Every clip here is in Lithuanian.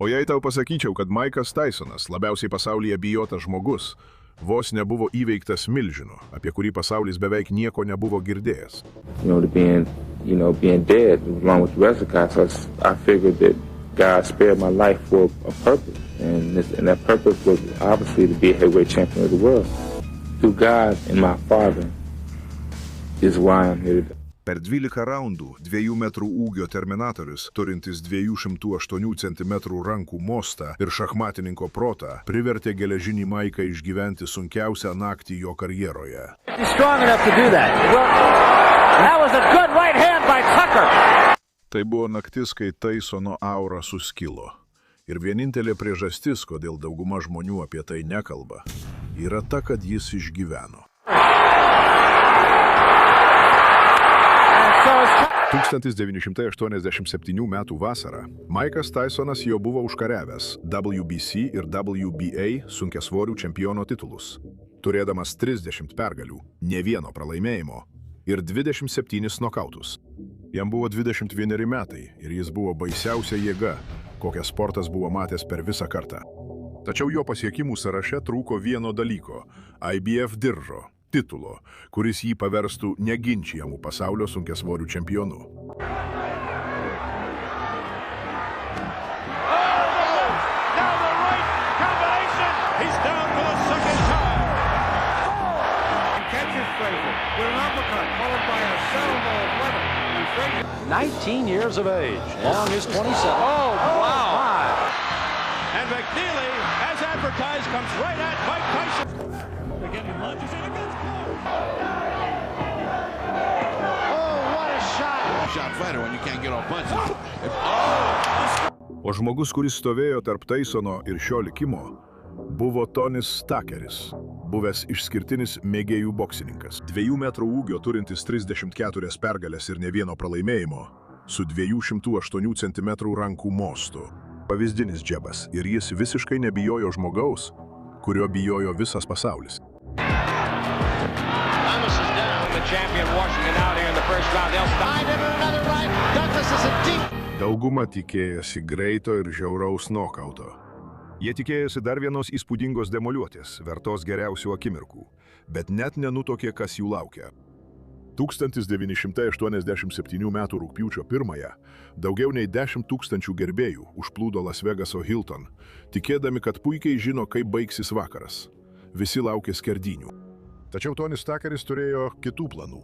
O jei tau pasakyčiau, kad Maikas Tysonas, labiausiai pasaulyje bijotas žmogus, vos nebuvo įveiktas milžinu, apie kurį pasaulis beveik nieko nebuvo girdėjęs. Being dead along with the rest of guys, so I figured that God spared my life for a purpose, and that purpose was obviously to be a heavyweight champion of the world. Through God and my Father is why I'm here today. Per 12 raundų 2 metrų ūgio Terminatorius, turintis 208 cm rankų mostą ir šachmatininko protą, privertė geležinį Maiką išgyventi sunkiausią naktį jo karjeroje. Tai buvo naktis, kai Tysono aura suskilo. Ir vienintelė priežastis, kodėl dauguma žmonių apie tai nekalba, yra ta, kad jis išgyveno. 1987 metų vasarą Maikas Tysonas jau buvo užkariavęs WBC ir WBA sunkiasvorių čempiono titulus, turėdamas 30 pergalių, ne vieno pralaimėjimo ir 27 nokautus. Jam buvo 21 metai ir jis buvo baisiausia jėga, kokią sportas buvo matęs per visą kartą. Tačiau jo pasiekimų sąraše trūko vieno dalyko – IBF diržo, titulo, kuris jį paverstų neginčijamų pasaulio sunkiasvorių čempionu. He's down for the second time. Catches Frazier with an uppercut, followed by a saddleball weather. 19 years of age, long as 27. Oh, wow. And McNeely, as advertised, comes right at Mike Tyson. Again, he lunges in and goes close. Oh, what a shot. Shot fighter when you can't get off punches. O žmogus, kuris stovėjo tarp Tysono ir šio likimo, buvo Tonis Tuckeris, buvęs išskirtinis mėgėjų boksininkas. 2 metrų ūgio turintis 34 pergalės ir ne vieno pralaimėjimo, su 208 cm rankų mostu. Pavyzdinis džebas ir jis visiškai nebijojo žmogaus, kurio bijojo visas pasaulis. Thomas is down, the champion Washington out here in the first round. They'll stop. Another right. Douglas is a deep. Dauguma tikėjosi greito ir žiauraus nokauto. Jie tikėjosi dar vienos įspūdingos demoliuotės, vertos geriausių akimirkų, bet net nenutokė, kas jų laukia. 1987 m. rugpjūčio 1-ąją daugiau nei 10 000 gerbėjų užplūdo Las Vegaso Hilton, tikėdami, kad puikiai žino, kaip baigsis vakaras. Visi laukė skerdynių. Tačiau Tonis Tuckeris turėjo kitų planų.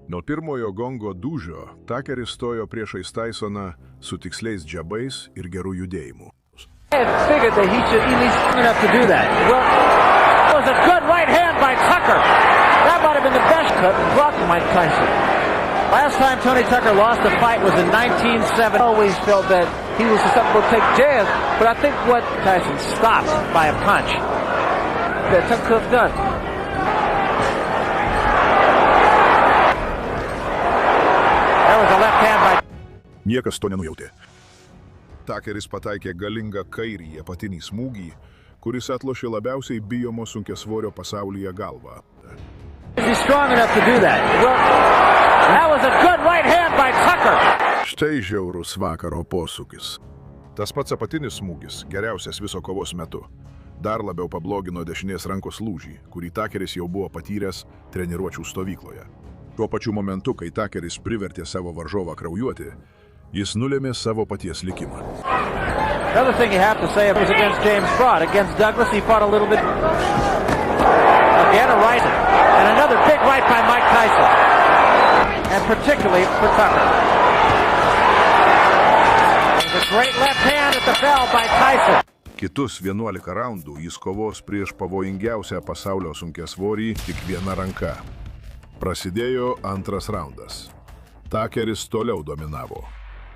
Nuo pirmojo gongo dūžio Tuckeris stojo priešais Tysoną su tiksliais džabais ir gerų judėjimų. I figured that he should at least come enough to do that. Well, it was a good right hand by Tucker. That might have been the best cut and blocked Mike Tyson. Last time Tony Tucker lost a fight was in 1970. I always felt that he was susceptible to take jabs, but I think what Tyson stopped by a punch that Tucker could have done. That was a left hand by... Niekas to nenujautė. Tuckeris pataikė galingą kairįjį apatinį smūgį, kuris atlošė labiausiai bijomo sunkiasvorio pasaulyje galvą. Štai žiaurus vakaro posūkis. Tas pats apatinis smūgis, geriausias viso kovos metu, dar labiau pablogino dešinės rankos lūžį, kurį Tuckeris jau buvo patyręs treniruočių stovykloje. Tuo pačiu momentu, kai Tuckeris privertė savo varžovą kraujuoti, jis nulėmė savo paties likimą. Another thing you have to say was against James Broad. Against Douglas, he fought a little bit. Again, a right. And another big right by Mike Tyson. And particularly for Tucker. There's a great left hand at the bell by Tyson. Kitus 11 raundų jis kovos prieš pavojingiausią pasaulio sunkiasvorį tik viena ranka. Prasidėjo antras raundas. Tuckeris toliau dominavo.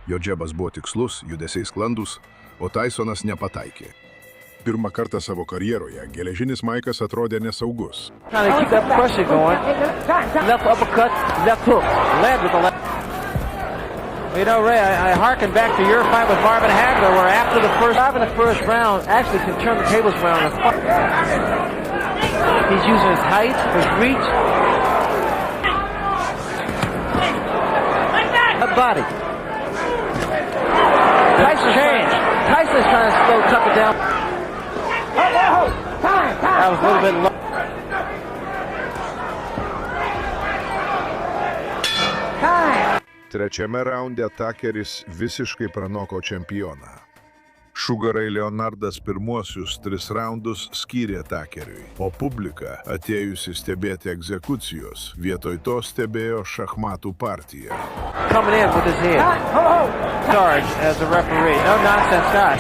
Jo džebas buvo tikslus, judesiai sklandus, o Tysonas nepataikė. Pirmą kartą savo karjeroje geležinis Maikas atrodė nesaugus. Left uppercut, left hook, led with the left. You know, Ray, I harken back to your fight with Marvin Hagler, where after the first round actually can turn the tables around. He's using his height, his reach, a body. Tyson Tyson's trying to slow Tucker down. That was a little bit low. Trečiame raunde Tuckeris visiškai pranoko čempioną. Šugarai Leonardas pirmuosius 3 raundus skyrė Tuckeriui, o publika, atėjusi stebėti egzekucijos, vietoj to stebėjo šachmatų partiją. Coming in with his head. Charge as a referee. No nonsense, guys.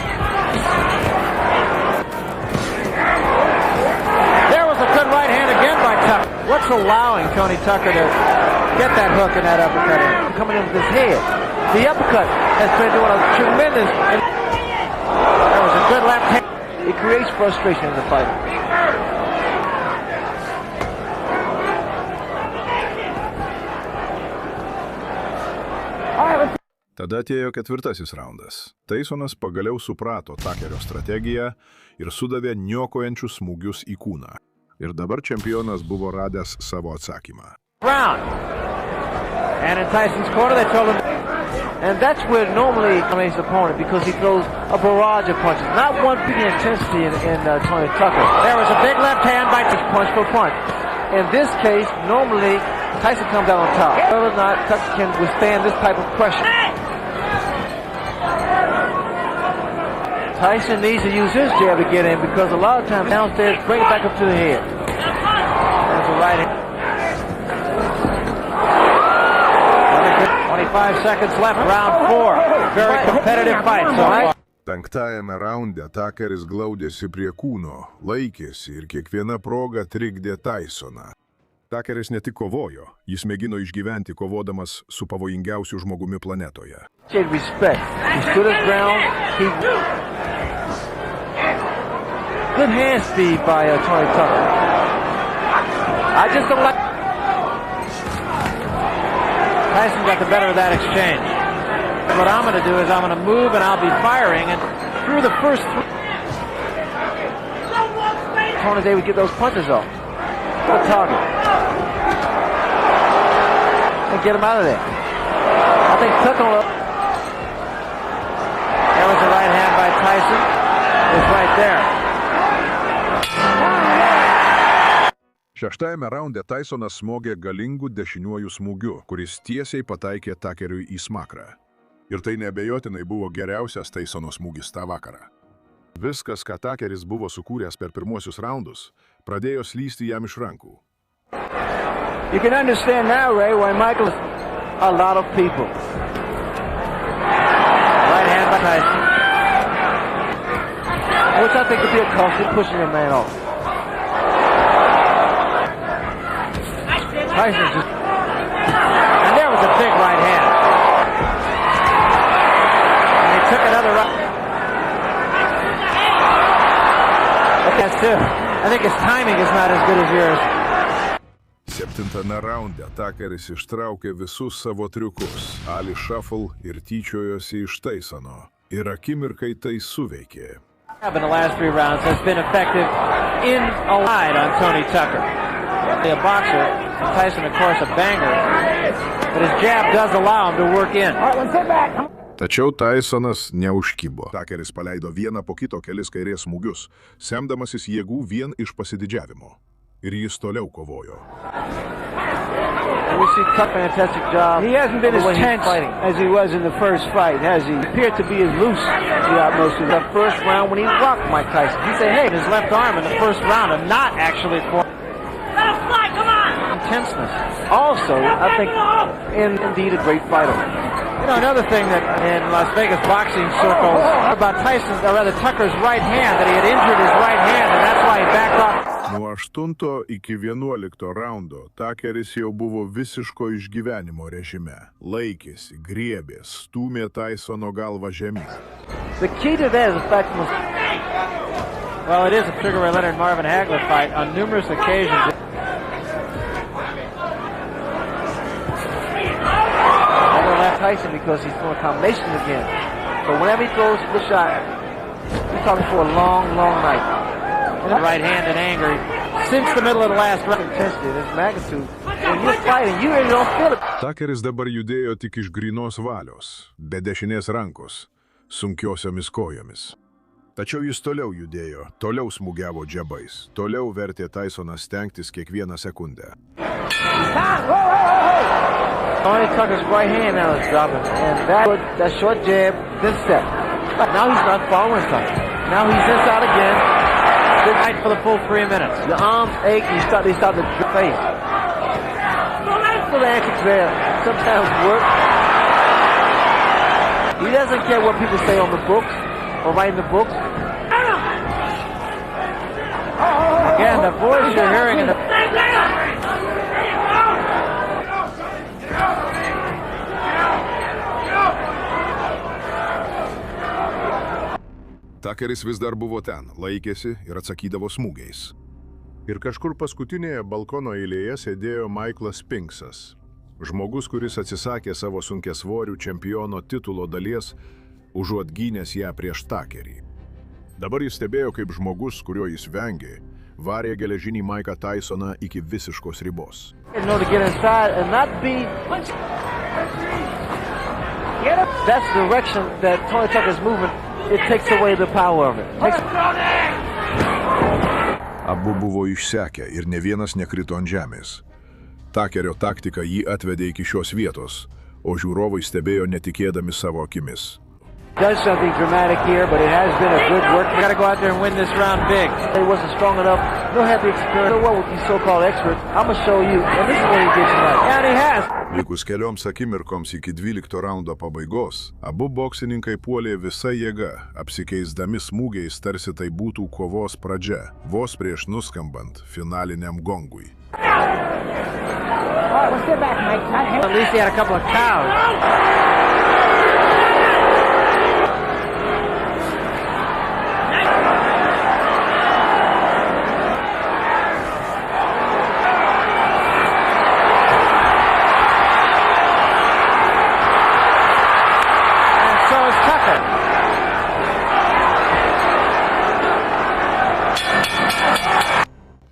There was a good right hand again by Tucker. What's allowing Tony Tucker to get that hook and that uppercut in? Coming in with his head. The uppercut has been doing a tremendous... That was a good left hand. It creates frustration in the fight. Tada atėjo 4. raundas. Tysonas pagaliau suprato Tuckerio strategiją ir sudavė niokojančius smūgius į kūną. Ir dabar čempionas buvo radęs savo atsakymą. Round. And in Tyson's corner they told him... And that's where normally he his opponent because he throws a barrage of punches. Not one big intensity in Tony Tucker. There was a big left hand by punch for punch. In this case, normally Tyson comes out on top. Whether or not Tucker can withstand this type of pressure. Tyson needs to use his jab to get in because a lot of times downstairs, bring it back up to the head. There's a right hand. 25 seconds left, round 4. Very competitive fight so far. 5. raunde Tuckeris glaudėsi prie kūno, laikėsi ir kiekviena proga trikdė Tysoną. Tuckeris ne tik kovojo, jis mėgino išgyventi kovodamas su pavojingiausiu žmogumi planetoje. Respect. He stood his ground. Good hand speed by Tony Tucker. I just don't like... Tyson got the better of that exchange. What I'm going to do is I'm going to move and I'll be firing, and through the first 3... Tony's able to get those punches off. Good target. And get him out of there. I think Tucker will... There was a right hand by Tyson. It's right there. 6. raunde Tysonas smogė galingų dešiniuoju smūgiu, kuris tiesiai pataikė Tuckeriui į smakrą. Ir tai neabejotinai buvo geriausias Tysono smūgis tą vakarą. Viskas, ką Tuckeris buvo sukūręs per pirmuosius raundus, pradėjo slysti jam iš rankų. You can understand now, Ray, why Michael... A lot of people. Right hand by Tyson. Which I think could be a costly pushing a man off. Tyson just... And there was a big right hand. And he took another right. That's too. I think his timing is not as good as yours. 7. raunde Tuckeris ištraukė visus savo triukus, Ali Shuffle ir tyčiojosi iš Tysono. Ir akimirkai tai suveikė. In the last 3 rounds has been effective in a line on Tony Tucker. A boxer, Tyson of course a banger, but his jab does allow him to work in. Tačiau Tysonas neužkibo. Tuckeris paleido vieną po kito kelis kairės smūgius, semdamasis jėgų vien iš pasididžiavimo. Ir jis toliau kovojo. We see Tucker fantastic job. He hasn't been as tense as he was in the first fight, has he? He appeared to be as loose throughout most of the first round when he rocked Mike Tyson. He said, hey, his left arm in the first round and not actually for intenseness. Also, I think, indeed a great fighter. You know, another thing that in Las Vegas boxing circles about Tyson's, or rather Tucker's right hand, that he had injured his right hand, and that's why he backed off. Nuo 8 iki 11 raundo Tuckeris jau buvo visiško išgyvenimo režime. Laikėsi, griebė, stūmė Tysono galvą žemyn. The key to that is the fact that, well, it is a Sugar Ray Leonard Marvin Hagler fight on numerous occasions. Tyson because he's throwing combinations again. So whenever he throws the shot, he's talking for a long, long night. And the right hand in anger. Since the middle of the last round, intensity, this magnitude. When you're fighting, you really don't feel it. Tuckeris dabar judėjo tik iš grynos valios, be dešinės rankos. sunkiosiomis kojomis. Tačiau jis toliau judėjo, toliau smūgiavo džebais, toliau vertė Tysoną stengtis kiekvieną sekundę. Tony Tucker's right hand now is dropping, and that short jab, then step. But now he's not following Tucker. Now he's inside again. Good night for the full 3 minutes. The arms ache, they start to face. The antics there sometimes work. He doesn't care what people say on the books or write in the books. Again, the voice you're hearing in the... Tuckeris vis dar buvo ten, laikėsi ir atsakydavo smūgiais. Ir kažkur paskutinėje balkono eilėje sėdėjo Michaelas Spinksas. Žmogus, kuris atsisakė savo sunkiasvorių čempiono titulo dalies, užuot gynęs ją prieš Tuckerį. Dabar jis stebėjo, kaip žmogus, kurio jis vengė, varė geležinį Mike'ą Tysoną iki visiškos ribos. That's the direction that Tony Tucker's moving. It takes away the power of it. Abu buvo išsekę ir ne vienas nekrito ant žemės. Tuckerio taktika jį atvedė iki šios vietos, o žiūrovai stebėjo netikėdami savo akimis. Does something dramatic here, but it has been a good work. We got to go out there and win this round big. He wasn't strong enough. No have the experience. So what with these so-called experts? I'm gonna show you, and this is what he did tonight. And he has. Likus kelioms akimirkoms iki 12 raundo pabaigos, abu boksininkai puolė visa jėga, apsikeisdami smūgiais, tarsi tai būtų kovos pradžia, vos prieš nuskambant finaliniam gongui. At least he had a couple of cows.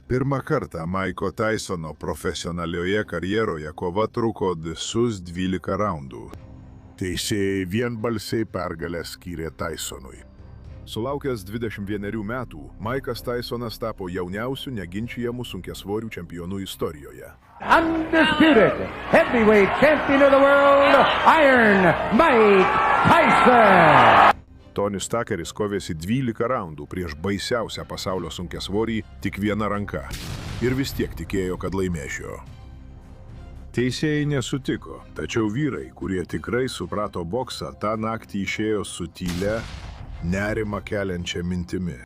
Pirmą kartą Mike'o Tysono profesionalioje karjeroje kova truko visus 12 raundų. Teisėjai vienbalsiai pergalę skyrė Tysonui. Sulaukęs 21 metų, Mike'as Tysonas tapo jauniausiu neginčijamų sunkiasvorių čempionų istorijoje. Undisputed heavyweight champion of the world, Iron Mike Tyson. Tonis Tuckeris kovėsi 12 raundų prieš baisiausią pasaulio sunkiasvorį tik viena ranka ir vis tiek tikėjo, kad laimėšio. Teisėjai nesutiko, tačiau vyrai, kurie tikrai suprato boksą, tą naktį išėjo su tylia, nerimą keliančia mintimi.